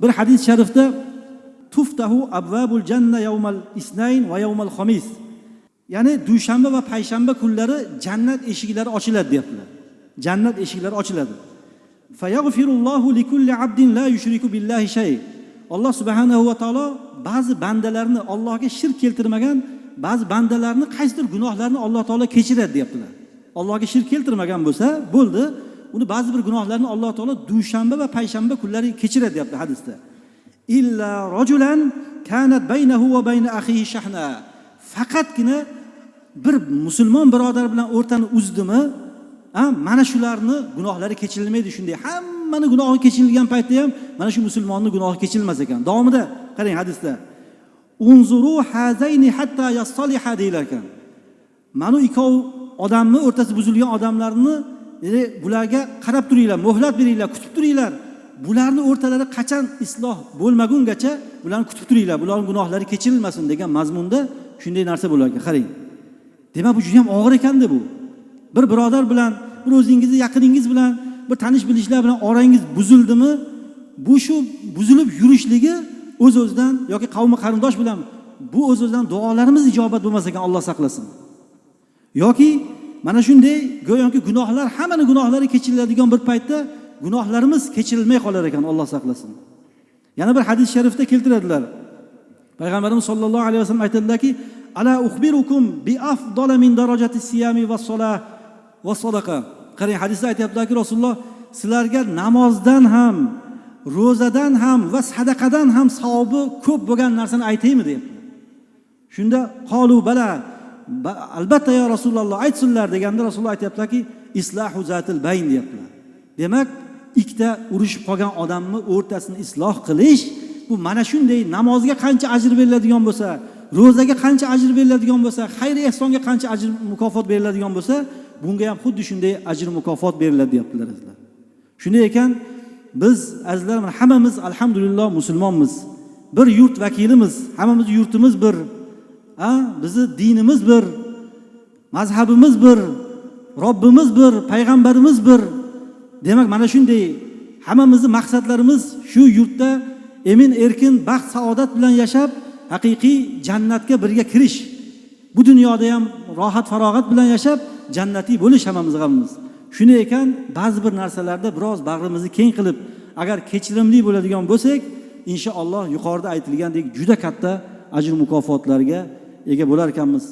Bir hadis sharifda tuftahu abvabul janna yawmal isnayn va yawmal khamis. Ya'ni dushanba va payshanba kunlari jannat eshiklari ochiladi deyaptilar. Jannat eshiklari ochiladi. Fayaghfirullohu likulli abdin la yushriku billahi shay. Alloh subhanahu va taolo ba'zi bandalarni Allohga shirk keltirmagan ba'zi bandalarni qaysidir gunohlarini Alloh taolo kechiradi deyaptilar. Allohga shirk keltirmagan bo'lsa, bo'ldi. Uni ba'zi bir gunohlarni Alloh taolo dushanba va payshanba kunlari kechiradi deyapti hadisda. Illa rajulan kanat baynahu va bayna akhihi shahna. Faqatgina bir musulmon birodar bilan o'rtani uzdimi, mana shularni gunohlari kechirilmaydi shunday. Hammani gunohi kechirilgan paytda ham mana shu musulmonning gunohi kechirilmas ekan. Davomida qarang hadisda. Unzuru hazayni hatta yastaliha deylar ekan. Mana ikkov odamni o'rtasi buzilgan odamlarni bularga qarab turinglar, muhlat beringlar, kutib turinglar. Bularni o'rtalari qachon isloh bo'lmagungacha bularni kutib turinglar, bularning gunohlari kechirilmasin degan mazmunda shunday narsa bo'lar ekan. Qarang. Demak bu juda ham og'ir ekanda bu. Bir birodar bilan, bir o'zingizni yaqiningiz bilan, bir tanish bilishlar bilan orangiz buzildimi, bu shu buzilib yurishligi o'z-o'zidan yoki qavmi qarindosh bilan bu o'z-o'zidan duolarimiz ijobat bo'lmas ekan, Alloh saqlasin. Yoki mana shunday go'yoki gunohlar, hammaning gunohlari kechiriladigan bir paytda gunohlarimiz kechirilmay qolar ekan, Alloh saqlasin. Yana bir hadis sharifda keltiradilar. Payg'ambarimiz sollallohu alayhi vasallam aytadilarki, ala ukhbirukum bi afdala min darajati siyami va solah va sadaqa. Qarang, hadisda aytayaptilarki, Rasululloh sizlarga namozdan ham, ro'zadan ham va sadaqadan ham savobi ko'p bo'lgan narsani aytaymi deyapti. Shunda qalu bala, albatta ya Rasululloh aytsinlar deganda Rasululloh aytayaptilarki, islahu zatil bayn deyaptilar. Demak, ikkita urushib qolgan odamni o'rtasini isloh qilish, bu mana shunday namozga qancha ajr beriladigan bo'lsa, ro'zaga qancha ajr beriladigan bo'lsa, xayr ehsonga qancha ajr mukofot beriladigan bo'lsa, bunga ham xuddi shunday ajr mukofot beriladi deyaptilar azizlar. Shunday ekan, biz azizlar hammamiz alhamdulillah musulmonmiz. Bir yurt vakilimiz, hammamiz yurtimiz bir, bizni dinimiz bir, mazhabimiz bir, Robbimiz bir, payg'ambarimiz bir. Demak, mana shunday hammamizning maqsadlarimiz shu yurtda emin erkin baxt saodat bilan yashab, haqiqiy jannatga birga kirish. Bu dunyoda ham rohat farog'at bilan yashab, jannatiy bo'lish hammamiz g'amimiz. Shunday ekan, ba'zi bir narsalarda biroz bag'rimizni keng qilib, agar kechirimli bo'ladigan bo'lsak, inshaalloh yuqorida aytilgandek juda katta ajr mukofotlarga ega bo'lar ekanmiz.